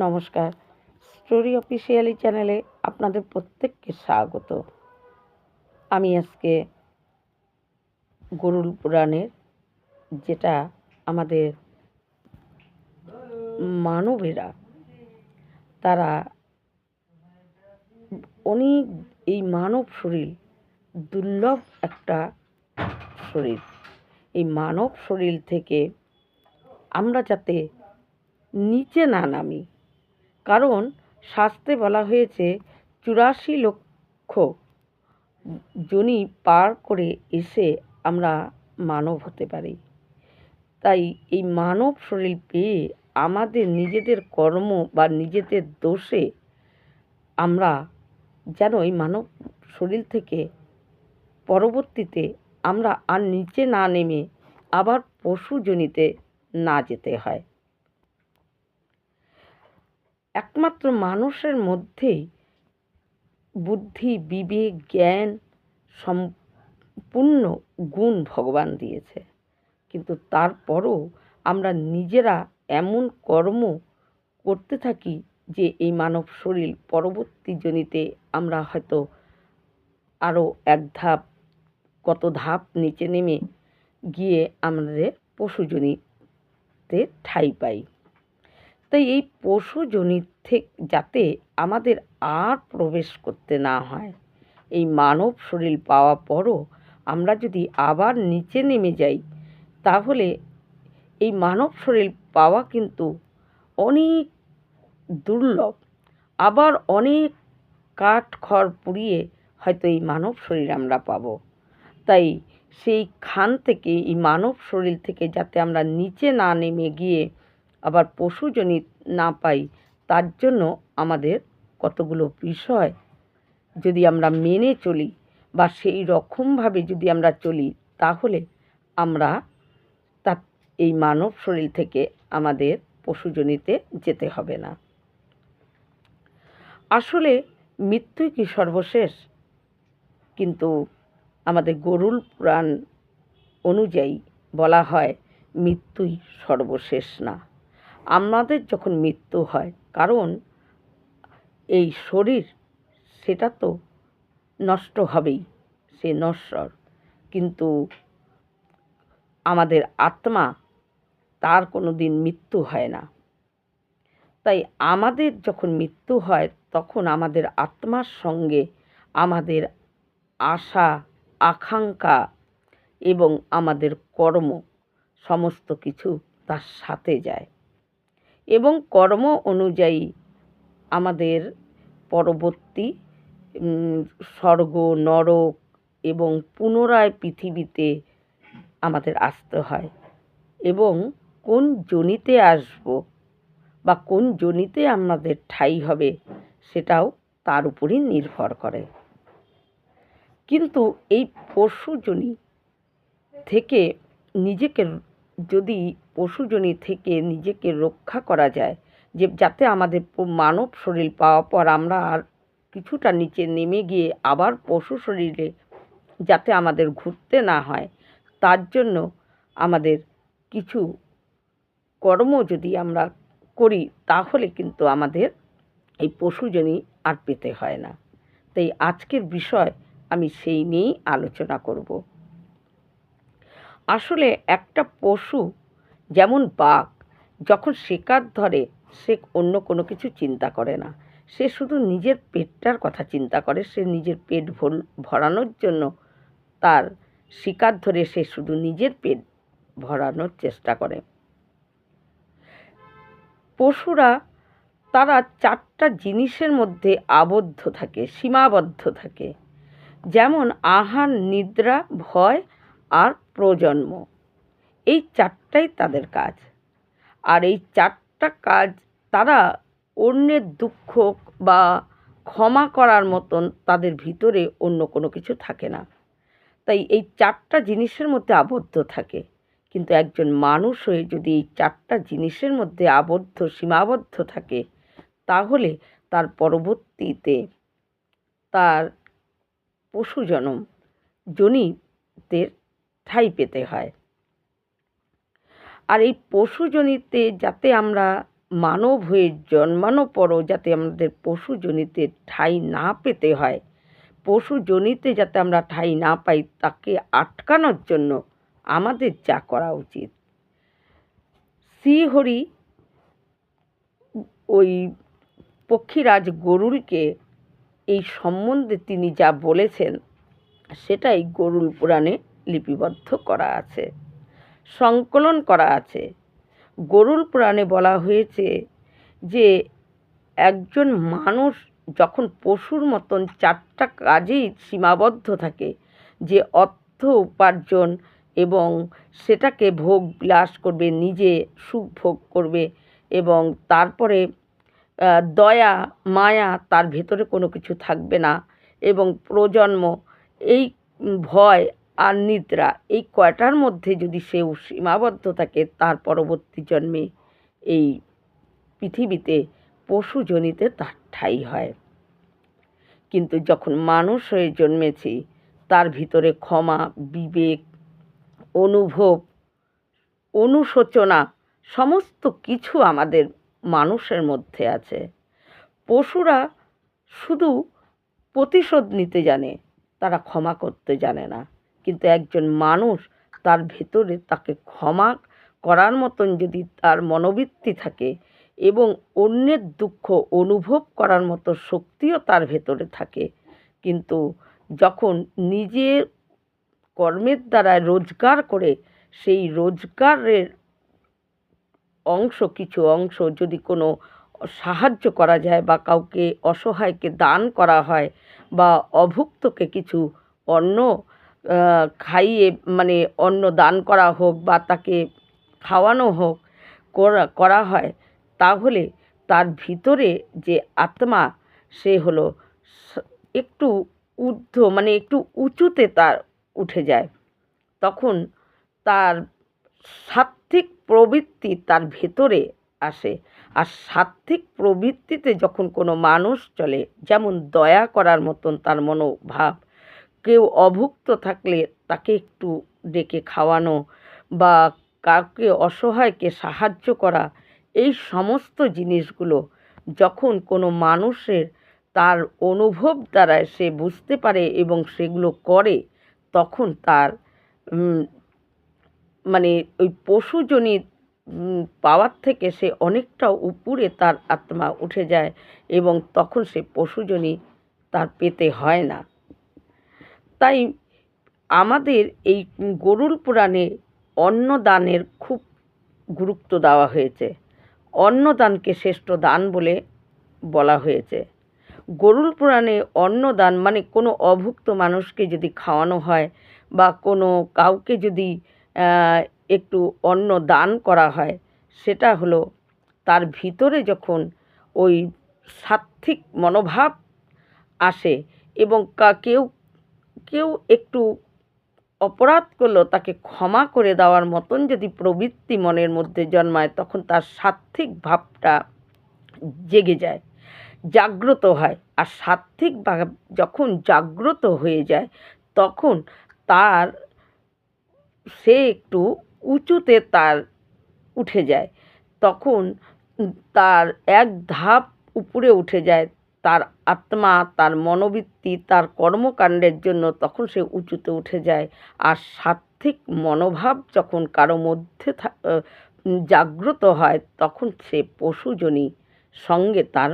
নমস্কার, story officially চ্যানেলে আপনাদের প্রত্যেককে স্বাগত। আমি আজকে গরুড় পুরাণের, যেটা আমাদের মানবেরা তারা অনেক, এই মানব শরীর দুর্লভ একটা শরীর। এই মানব শরীর থেকে আমরা যাতে নিচে না নামি, কারণ শাস্ত্রে বলা হয়েছে 84 লক্ষ যোনি পার করে এসে আমরা মানব হতে পারি। তাই এই মানব শরীর পেয়ে আমাদের নিজেদের কর্ম বা নিজেদের দোষে আমরা যেন এই মানব শরীর থেকে পরবর্তীতে আমরা আর নিচে না নেমে আবার পশু যোনিতে না যেতে হয়। একমাত্র মানুষের মধ্যেই বুদ্ধি, বিবেক, জ্ঞান সম্পূর্ণ গুণ ভগবান দিয়েছে, কিন্তু তারপরও আমরা নিজেরা এমন কর্ম করতে থাকি যে এই মানব শরীর পরবর্তী জনিতে আমরা হয়তো আরও এক ধাপ, কত ধাপ নিচে নেমে গিয়ে আমাদের পশুজনিতে ঠাঁই পাই। তাই এই পশুজনিত থেকে যাতে আমাদের আর প্রবেশ করতে না হয়, এই মানব শরীর পাওয়া পরও আমরা যদি আবার নিচে নেমে যাই, তাহলে এই মানব শরীর পাওয়া কিন্তু অনেক দুর্লভ। আবার অনেক কাঠ খড় পুড়িয়ে হয়তো এই মানব শরীর আমরা পাব। তাই সেই খান থেকে, এই মানব শরীর থেকে যাতে আমরা নিচে না নেমে গিয়ে আবার পশুজনিত না পাই, তার জন্য আমাদের কতগুলো বিষয় যদি আমরা মেনে চলি বা সেই রকমভাবে যদি আমরা চলি, তাহলে আমরা এই মানব শরীর থেকে আমাদের পশুজনিতে যেতে হবে না। আসলে মৃত্যুই কি সর্বশেষ? কিন্তু আমাদের গরুড় পুরাণ অনুযায়ী বলা হয় মৃত্যুই সর্বশেষ না। আমাদের যখন মৃত্যু হয়, কারণ এই শরীর সেটা তো নষ্ট হবেই, সে নশ্বর, কিন্তু আমাদের আত্মা, তার কোনো দিন মৃত্যু হয় না। তাই আমাদের যখন মৃত্যু হয়, তখন আমাদের আত্মার সঙ্গে আমাদের আশা, আকাঙ্ক্ষা এবং আমাদের কর্ম সমস্ত কিছু তার সাথে যায়, এবং কর্ম অনুযায়ী আমাদের পরবর্তী স্বর্গ, নরক এবং পুনরায় পৃথিবীতে আমাদের আসতে হয়, এবং কোন যোনিতে আসব বা কোন যোনিতে আমাদের ঠাঁই হবে সেটাও তার উপরই নির্ভর করে। কিন্তু এই পশুজনি থেকে নিজেকে, যদি পশুজনি থেকে নিজেকে রক্ষা করা যায়, যে যাতে আমাদের মানব শরীর পাওয়ার পর আমরা আর কিছুটা নিচে নেমে গিয়ে আবার পশু শরীরে যাতে আমাদের ঘুরতে না হয়, তার জন্য আমাদের কিছু কর্ম যদি আমরা করি, তাহলে কিন্তু আমাদের এই পশুজনি আর পেতে হয় না। তাই আজকের বিষয় আমি সেই নিয়েই আলোচনা করব। আসলে একটা পশু, যেমন বাঘ, যখন শিকার ধরে সে অন্য কোনো কিছু চিন্তা করে না, সে শুধু নিজের পেটটার কথা চিন্তা করে। সে নিজের পেট ভরানোর জন্য তার শিকার ধরে সে শুধু নিজের পেট ভরানোর চেষ্টা করে। পশুরা তারা 4টা জিনিসের মধ্যে আবদ্ধ থাকে, সীমাবদ্ধ থাকে, যেমন আহার, নিদ্রা, ভয় আর প্রজন্ম। এই 4টাই তাদের কাজ। আর এই 4টা কাজ তারা অন্যের দুঃখ বা ক্ষমা করার মতন তাদের ভিতরে অন্য কোনো কিছু থাকে না। তাই এই 4টা জিনিসের মধ্যে আবদ্ধ থাকে। কিন্তু একজন মানুষ হয়ে যদি এই 4টা জিনিসের মধ্যে আবদ্ধ, সীমাবদ্ধ থাকে, তাহলে তার পরবর্তীতে তার পশুজনম যোনিতে ঠাঁই পেতে হয়। আর এই পশুজনিতে যাতে আমরা মানব হয়ে জন্মানো পরও যাতে আমাদের পশু যোনিতে ঠাঁই না পেতে হয়, পশু যোনিতে যাতে আমরা ঠাঁই না পাই, তাকে আটকানোর জন্য আমাদের যা করা উচিত। শ্রীহরি ওই পক্ষীরাজ গরুলকে এই সম্বন্ধে তিনি যা বলেছেন সেটাই গরুল পুরাণে লিপিবদ্ধ করা আছে, সংকলন করা আছে। গরুল পুরাণে বলা হয়েছে যে একজন মানুষ যখন পশুর মতন 4টা কাজেই সীমাবদ্ধ থাকে, যে অর্থ উপার্জন এবং সেটাকে ভোগ বিলাস করবে, নিজে সুখ ভোগ করবে, এবং তারপরে দয়া মায়া তার ভেতরে কোনো কিছু থাকবে না, এবং প্রজন্ম, এই ভয় আর নিদ্রা, এই কয়টার মধ্যে যদি সে সীমাবদ্ধ থাকে, তার পরবর্তী জন্মে এই পৃথিবীতে পশু যোনিতে তার ঠাঁই হয়। কিন্তু যখন মানুষ হয়ে জন্মেছি, তার ভিতরে ক্ষমা, বিবেক, অনুভব, অনুশোচনা সমস্ত কিছু আমাদের মানুষের মধ্যে আছে। পশুরা শুধু প্রতিশোধ নিতে জানে, তারা ক্ষমা করতে জানে না। কিন্তু একজন মানুষ, তার ভেতরে তাকে ক্ষমা করার মতন যদি তার মনোবৃত্তি থাকে এবং অন্যের দুঃখ অনুভব করার মতো শক্তিও তার ভেতরে থাকে, কিন্তু যখন নিজের কর্মের দ্বারা রোজগার করে সেই রোজগারের কিছু অংশ যদি কোনো সাহায্য করা যায়, বা কাউকে অসহায়কে দান করা হয়, বা অভুক্তকে কিছু অন্ন খাইয়ে, মানে অন্ন দান করা হোক বা তাকে খাওয়ানো হোক, করা হয়, তাহলে তার ভিতরে যে আত্মা, সে হলো একটু মানে একটু উঁচুতে তার উঠে যায়। তখন তার সাত্ত্বিক প্রবৃত্তি তার ভেতরে আসে। আর সাত্ত্বিক প্রবৃত্তিতে যখন কোনো মানুষ চলে, যেমন দয়া করার মতন তার মনোভাব, কেউ অভুক্ত থাকলে তাকে একটু ডেকে খাওয়ানো, বা কাউকে অসহায়কে সাহায্য করা, এই সমস্ত জিনিসগুলো যখন কোনো মানুষের তার অনুভব দ্বারা সে বুঝতে পারে এবং সেগুলো করে, তখন তার মানে ওই পশুজনিত পাওয়ার থেকে সে অনেকটা উপরে তার আত্মা উঠে যায়, এবং তখন সে পশুজনি তার পেতে হয় না। তাই আমাদের এই গরুল পুরাণে অন্নদানের খুব গুরুত্ব দেওয়া হয়েছে। অন্নদানকে শ্রেষ্ঠ দান বলে বলা হয়েছে। গরুল পুরাণে অন্নদান মানে কোনো অভুক্ত মানুষকে যদি খাওয়ানো হয়, বা কোনো কাউকে যদি একটু অন্ন দান করা হয়, সেটা হলো তার ভিতরে যখন ওই সাত্ত্বিক মনোভাব আসে, এবং কেউ কেউ একটু অপরাধ করলো, তাকে ক্ষমা করে দেওয়ার মতন যদি প্রবৃত্তি মনের মধ্যে জন্মায়, তখন তার সাত্ত্বিক ভাবটা জেগে যায়, জাগ্রত হয়। আর সাত্ত্বিক ভাব যখন জাগ্রত হয়ে যায়, তখন তার সে একটু উঁচুতে তার উঠে যায়, তখন তার এক ধাপ উপরে উঠে যায় তার আত্মা, তার মনোবৃত্তি, তার কর্মকাণ্ডের জন্য, তখন সে উঁচুতে উঠে যায়। আর সাত্ত্বিক মনোভাব যখন কারো মধ্যে জাগ্রত হয়, তখন সে পশুজনী সঙ্গে তার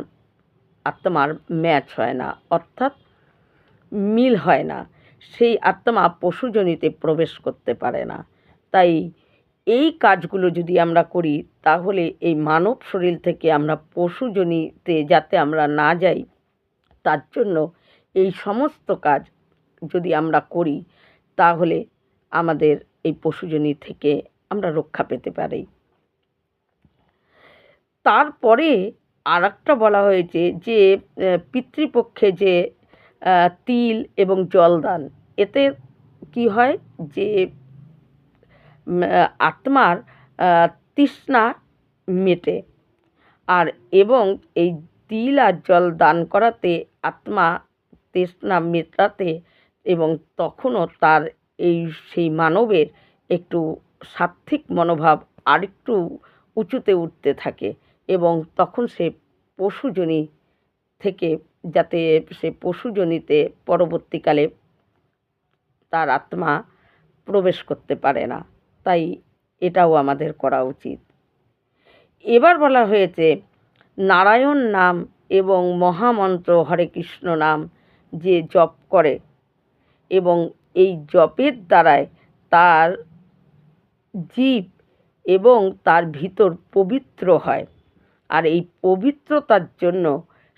আত্মার ম্যাচ হয় না, অর্থাৎ মিল হয় না, সেই আত্মা পশুজনিতে প্রবেশ করতে পারে না। তাই এই কাজগুলো যদি আমরা করি, তাহলে এই মানব শরীর থেকে আমরা পশুজনিতে যাতে আমরা না যাই, তার জন্য এই সমস্ত কাজ যদি আমরা করি, তাহলে আমাদের এই পশুজনি থেকে আমরা রক্ষা পেতে পারি। তারপরে আরেকটা বলা হয়েছে যে পিতৃপক্ষে যে তিল এবং জলদান, এতে কি হয় যে আত্মার তৃষ্ণা মেটে। আর এবং এই তিল আর জল দান করাতে আত্মা তৃষ্ণা মেটাতে, এবং তখনও তার সেই মানবের একটু সাত্ত্বিক মনোভাব আরেকটু উঁচুতে উঠতে থাকে, এবং তখন সে পশুজনি থেকে যাতে সে পশুজনিতে পরবর্তীকালে তার আত্মা প্রবেশ করতে পারে না, তাই এটাও আমাদের করা উচিত। এবার বলা হয়েছে নারায়ণ নাম এবং মহামন্ত্র হরে কৃষ্ণ নাম যে জপ করে এবং এই জপের দ্বারায় তার জীব এবং তার ভিতর পবিত্র হয়, আর এই পবিত্রতার জন্য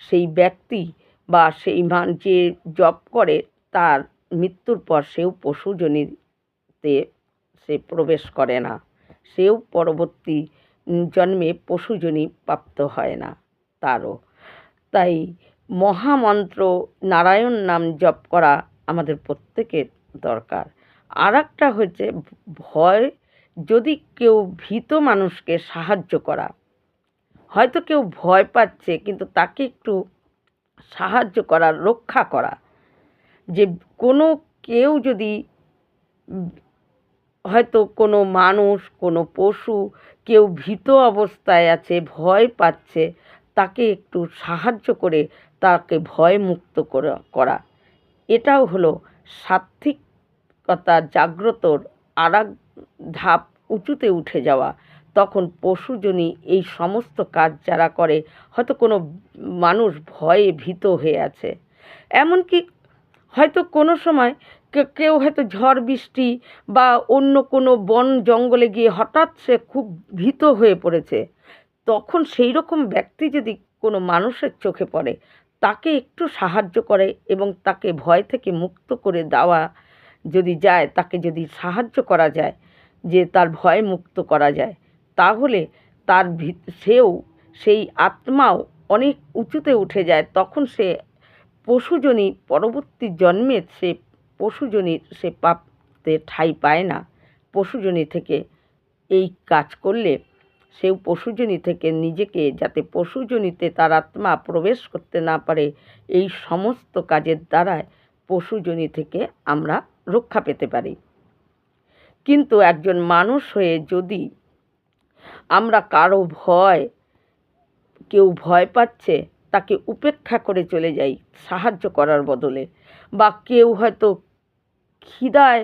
সেই ব্যক্তি বা সেই যে জপ করে তার মৃত্যুর পর সেও পশুজনিতে সে প্রবেশ করে না, সেও পরবর্তী জন্মে পশুজনি প্রাপ্ত হয় না তারও। তাই মহামন্ত্র নারায়ণ নাম জপ করা আমাদের প্রত্যেকের দরকার। আর একটা হচ্ছে ভয়, যদি কেউ ভীত মানুষকে সাহায্য করা, হয়তো কেউ ভয় পাচ্ছে কিন্তু তাকে একটু সাহায্য করা, রক্ষা করা, যে কোনো কেউ যদি হয়তো কোনো মানুষ কোনো পশু কেউ ভীত অবস্থায় আছে, ভয় পাচ্ছে, তাকে একটু সাহায্য করে তাকে ভয়মুক্ত করা, এটাও হলো সাত্ত্বিকতা জাগ্রতর আর এক ধাপ উঁচুতে উঠে যাওয়া। তখন পশুজনি এই সমস্ত কাজ যারা করে, হয়তো কোনো মানুষ ভয়ে ভীত হয়ে আছে, এমনকি হয়তো কোনো সময় কেউ হয়তো ঝড় বৃষ্টি বা অন্য কোনো বন জঙ্গলে গিয়ে হঠাৎ সে খুব ভীত হয়ে পড়েছে, তখন সেই রকম ব্যক্তি যদি কোনো মানুষের চোখে পড়ে, তাকে একটু সাহায্য করে এবং তাকে ভয় থেকে মুক্ত করে দেওয়া যদি যায়, তাকে যদি সাহায্য করা যায়, যে তার ভয় মুক্ত করা যায়, তাহলে তার সেও সেই আত্মাও অনেক উঁচুতে উঠে যায়। তখন সে পশুজনি পরবর্তী জন্মে সে পশুজনির সে পাপতে ঠাঁই পায় না। পশুজনি থেকে এই কাজ করলে সেও পশুজনি থেকে নিজেকে, যাতে পশুজনিতে তার আত্মা প্রবেশ করতে না পারে, এই সমস্ত কাজের দ্বারায় পশুজনি থেকে আমরা রক্ষা পেতে পারি। কিন্তু একজন মানুষ হয়ে যদি আমরা কারো কেউ ভয় পাচ্ছে তাকে উপেক্ষা করে চলে যাই সাহায্য করার বদলে, বা কেউ হয়তো খিদায়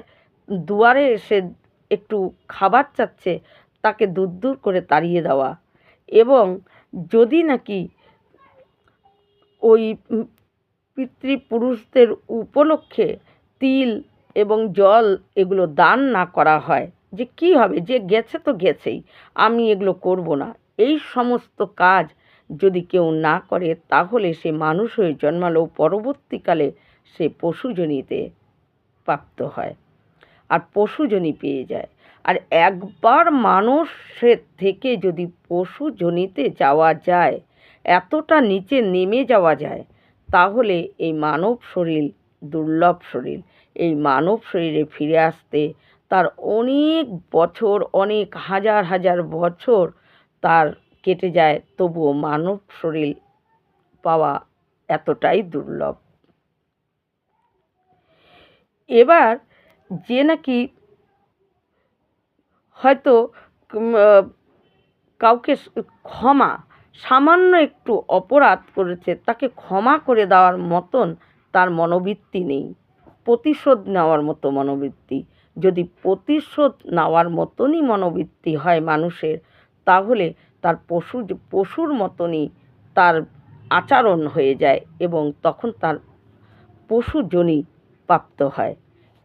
দুয়ারে এসে একটু খাবার চাচ্ছে, তাকে দূর দূর করে তাড়িয়ে দেওয়া, এবং যদি নাকি ওই পিতৃপুরুষদের উপলক্ষে তিল এবং জল এগুলো দান না করা হয়, যে কি হবে, যে গেছে তো গেছেই, আমি এগুলো করব না, এই সমস্ত কাজ যদি কেউ না করে, তাহলে সে মানুষ হয়ে জন্মালেও পরবর্তীকালে সে পশুজনিতে প্রাপ্ত হয় আর পশুজনি পেয়ে যায়। আর একবার মানুষের থেকে যদি পশুজনিতে যাওয়া যায়, এতটা নিচে নেমে যাওয়া যায়, তাহলে এই মানব শরীর দুর্লভ শরীর, এই মানব শরীরে ফিরে আসতে তার অনেক বছর, অনেক হাজার হাজার বছর তার কেটে যায়, তবুও মানব শরীর পাওয়া এতটাই দুর্লভ। এবার যে নাকি হয়তো কাউকে সামান্য একটু অপরাধ করেছে, তাকে ক্ষমা করে দেওয়ার মতন তার মনোবৃত্তি নেই, প্রতিশোধ নেওয়ার মতো মনোবৃত্তি। যদি প্রতিশোধ নেওয়ার মতনই মনোবৃত্তি হয় মানুষের, তাহলে তার পশুর মতনই তার আচরণ হয়ে যায় এবং তখন তার পশুজনি প্রাপ্ত হয়।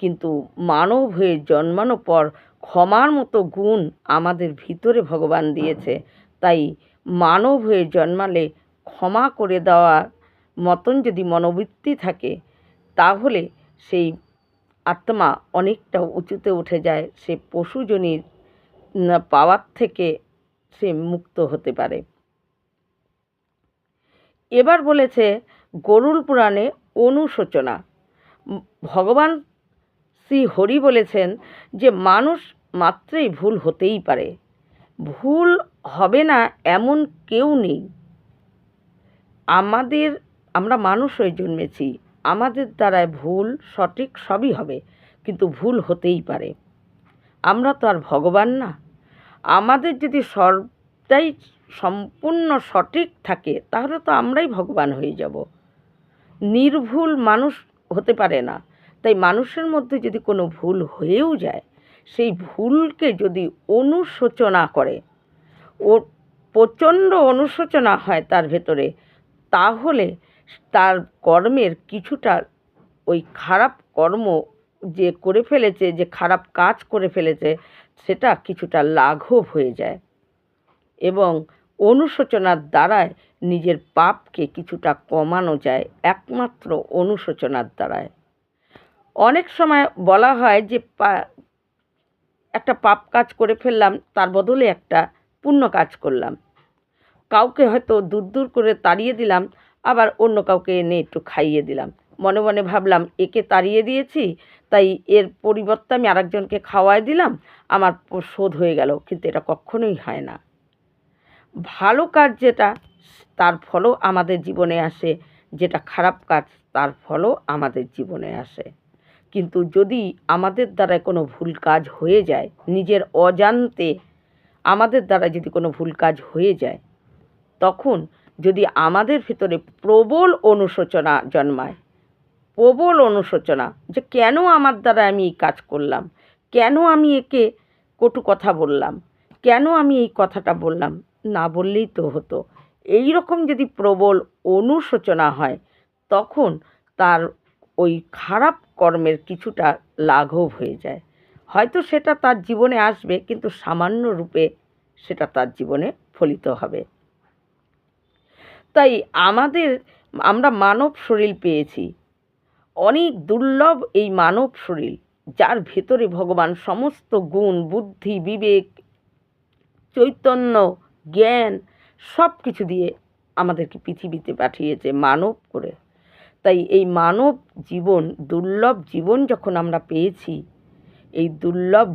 কিন্তু মানব হয়ে জন্মানোর পর ক্ষমার মতো গুণ আমাদের ভিতরে ভগবান দিয়েছে, তাই মানব হয়ে জন্মালে ক্ষমা করে দেওয়ার মতন যদি মনোবৃত্তি থাকে, তাহলে সেই আত্মা অনেকটা উঁচুতে উঠে যায়, সে পশুজনির পাওয়ার থেকে সে মুক্ত হতে পারে। এবার বলেছে গরুড় পুরাণে অনুশোচনা, ভগবান শ্রী হরি বলেছেন যে মানুষ মাত্রই ভুল হতেই পারে, ভুল হবে না এমন কেউ নেই। আমরা মানুষ হয়ে জন্মেছি, আমাদের দ্বারায় ভুল সঠিক সবই হবে, কিন্তু ভুল হতেই পারে। আমরা তো আর ভগবান না। আমাদের যদি সবটাই সম্পূর্ণ সঠিক থাকে তাহলে তো আমরাই ভগবান হয়ে যাব। নির্ভুল মানুষ হতে পারে না। তাই মানুষের মধ্যে যদি কোনো ভুল হয়েও যায়, সেই ভুলকে যদি অনুশোচনা করে, ওর প্রচণ্ড অনুশোচনা হয় তার ভেতরে, তাহলে তার কর্মের কিছুটা, ওই খারাপ কর্ম যে করে ফেলেছে, যে খারাপ কাজ করে ফেলেছে, সেটা কিছুটা লাঘব হয়ে যায় এবং অনুশোচনার দ্বারায় নিজের পাপকে কিছুটা কমানো যায়, একমাত্র অনুশোচনার দ্বারায়। অনেক সময় বলা হয় যে একটা পাপ কাজ করে ফেললাম, তার বদলে একটা পুণ্য কাজ করলাম। কাউকে হয়তো দূর দূর করে তাড়িয়ে দিলাম, আবার অন্য কাউকে এনে একটু খাইয়ে দিলাম। মনে মনে ভাবলাম একে তাড়িয়ে দিয়েছি, তাই এর পরিবর্তে আমি আরেকজনকে খাওয়াই দিলাম, আমার শোধ হয়ে গেল। কিন্তু এটা কখনোই হয় না। ভালো কাজ যেটা, তার ফলও আমাদের জীবনে আসে, যেটা খারাপ কাজ তার ফলও আমাদের জীবনে আসে। কিন্তু যদি আমাদের দ্বারা কোনো ভুল কাজ হয়ে যায়, নিজের অজান্তে আমাদের দ্বারা যদি কোনো ভুল কাজ হয়ে যায়, তখন যদি আমাদের ভিতরে প্রবল অনুশোচনা জন্মায়, প্রবল অনুশোচনা যে কেন আমার দ্বারা আমি এই কাজ করলাম, কেন আমি একে কটু কথা বললাম, কেন আমি এই কথাটা বললাম, না বললেই তো হতো, এই রকম যদি প্রবল অনুশোচনা হয়, তখন তার ওই খারাপ কর্মের কিছুটা লাঘব হয়ে যায়। হয়তো সেটা তার জীবনে আসবে, কিন্তু সামান্য রূপে সেটা তার জীবনে ফলিত হবে। তাই আমরা মানব শরীর পেয়েছি, অনেক দুর্লভ এই মানব শরীর, যার ভেতরে ভগবান সমস্ত গুণ, বুদ্ধি, বিবেক, চৈতন্য, জ্ঞান সব কিছু দিয়ে আমাদেরকে পৃথিবীতে পাঠিয়েছে মানব করে। তাই এই মানব জীবন, দুর্লভ জীবন যখন আমরা পেয়েছি, এই দুর্লভ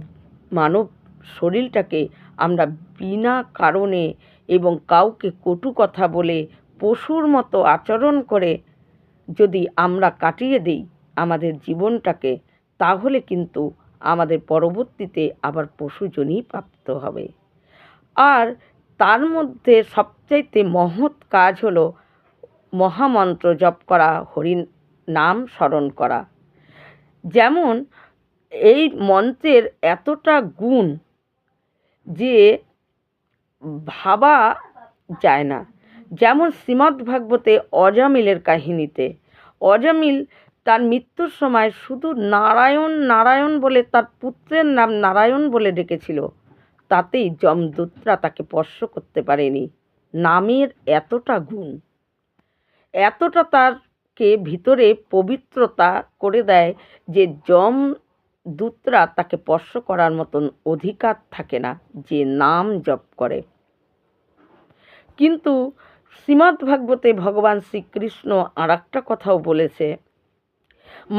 মানব শরীরটাকে আমরা বিনা কারণে এবং কাউকে কটু কথা বলে, পশুর মতো আচরণ করে যদি আমরা কাটিয়ে দিই আমাদের জীবনটাকে, তাহলে কিন্তু আমাদের পরবর্তীতে আবার পশুজনই প্রাপ্ত হবে। আর তার মধ্যে সবচাইতে মহৎ কাজ হলো মহামন্ত্র জপ করা, হরি নাম স্মরণ করা। যেমন এই মন্ত্রের এতটা গুণ যে ভাবা যায় না। যেমন শ্রীমদ্ভাগবতে অজামিলের কাহিনীতে, অজামিল তার মৃত্যুর সময় শুধু নারায়ণ নারায়ণ বলে তার পুত্রের নাম নারায়ণ বলে ডেকেছিল, তাতেই যমদূতরা তাকে স্পর্শ করতে পারেনি। নামের এতটা গুণ, এতটা তারকে ভিতরে পবিত্রতা করে দেয় যে যমদূতরা তাকে স্পর্শ করার মতন অধিকার থাকে না যে নাম জপ করে। কিন্তু শ্রীমদ্ভাগবতে ভগবান শ্রীকৃষ্ণ আর একটা কথাও বলেছে,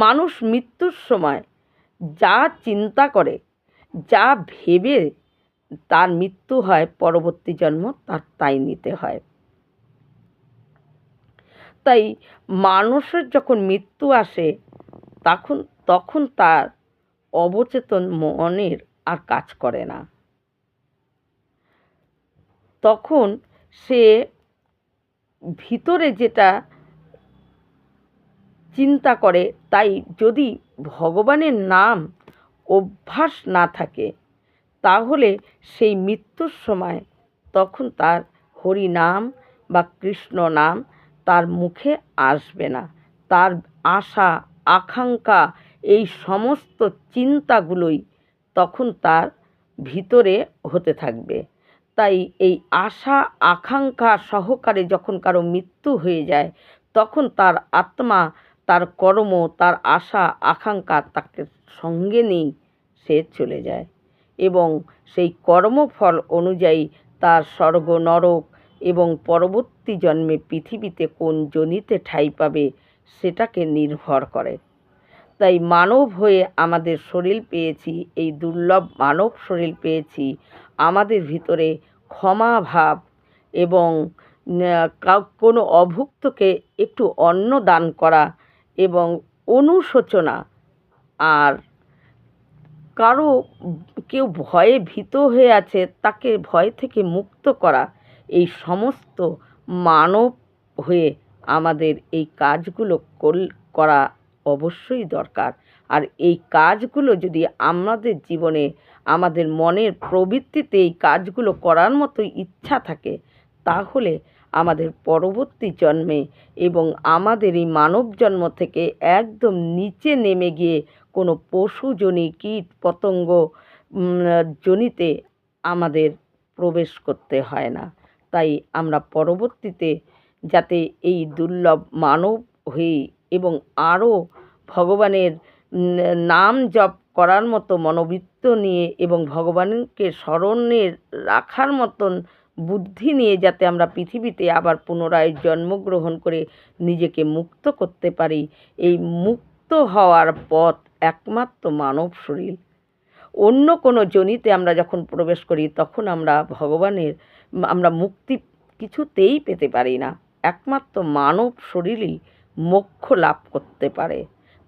মানুষ মৃত্যুর সময় যা চিন্তা করে, যা ভেবে তার মৃত্যু হয়, পরবর্তী জন্ম তার তাই নিতে হয়। তাই মানুষের যখন মৃত্যু আসে, তখন তার অবচেতন মনের আর কাজ করে না। তখন সে ভিতরে যেটা চিন্তা করে, তাই যদি ভগবানের নাম অভ্যাস না থাকে, তাহলে সেই মৃত্যুর সময় তখন তার হরি নাম বা কৃষ্ণ নাম তার মুখে আসবে না। তার আশা, আকাঙ্ক্ষা, এই সমস্ত চিন্তাগুলোই তখন তার ভিতরে হতে থাকবে। তাই এই আশা, আকাঙ্ক্ষা সহকারে যখন কারো মৃত্যু হয়ে যায়, তখন তার আত্মা, তার কর্ম, তার আশা, আকাঙ্ক্ষা তাকে সঙ্গে নিয়ে সে চলে যায় এবং সেই কর্মফল অনুযায়ী তার স্বর্গ, নরক এবং পরবর্তী জন্মে পৃথিবীতে কোন যোনিতে ঠাঁই পাবে সেটাকে নির্ভর করে। তাই মানব হয়ে আমাদের শরীর পেয়েছি, এই দুর্লভ মানব শরীর পেয়েছি, আমাদের ভিতরে ক্ষমা ভাব এবং কোনো অভুক্তকে একটু অন্ন দান করা এবং অনুশোচনা, আর কেউ ভয়ে ভীত হয়ে আছে তাকে ভয় থেকে মুক্ত করা, এই সমস্ত মানব হয়ে আমাদের এই কাজগুলো করা অবশ্যই দরকার। আর এই কাজগুলো যদি আমাদের জীবনে, আমাদের মনের প্রবৃত্তিতে এই কাজগুলো করার মতো ইচ্ছা থাকে, তাহলে আমাদের পরবর্তী জন্মে এবং আমাদের এই মানব জন্ম থেকে একদম নিচে নেমে গিয়ে কোনো পশু যোনি, কীট পতঙ্গ যোনিতে আমাদের প্রবেশ করতে হয় না। তাই আমরা পরবর্তীতে যাতে এই দুর্লভ মানব হয়ে এবং আরও ভগবানের নাম জপ করার মতো মনোবৃত্ত নিয়ে এবং ভগবানকে স্মরণে রাখার মতন বুদ্ধি নিয়ে যাতে আমরা পৃথিবীতে আবার পুনরায় জন্মগ্রহণ করে নিজেকে মুক্ত করতে পারি। এই মুক্ত হওয়ার পথ একমাত্র মানব শরীর। অন্য কোনো যোনিতে আমরা যখন প্রবেশ করি তখন আমরা মুক্তি কিছুতেই পেতে পারি না। একমাত্র মানব শরীরই মোক্ষ লাভ করতে পারে।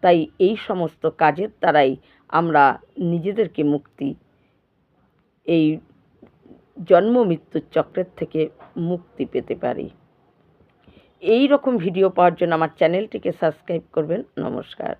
তাই এই সমস্ত কাজের দ্বারাই আমরা নিজেদেরকে এই জন্ম মৃত্যুর চক্রের থেকে মুক্তি পেতে পারি। এই রকম ভিডিও পাওয়ার জন্য আমার চ্যানেলটিকে সাবস্ক্রাইব করবেন। নমস্কার।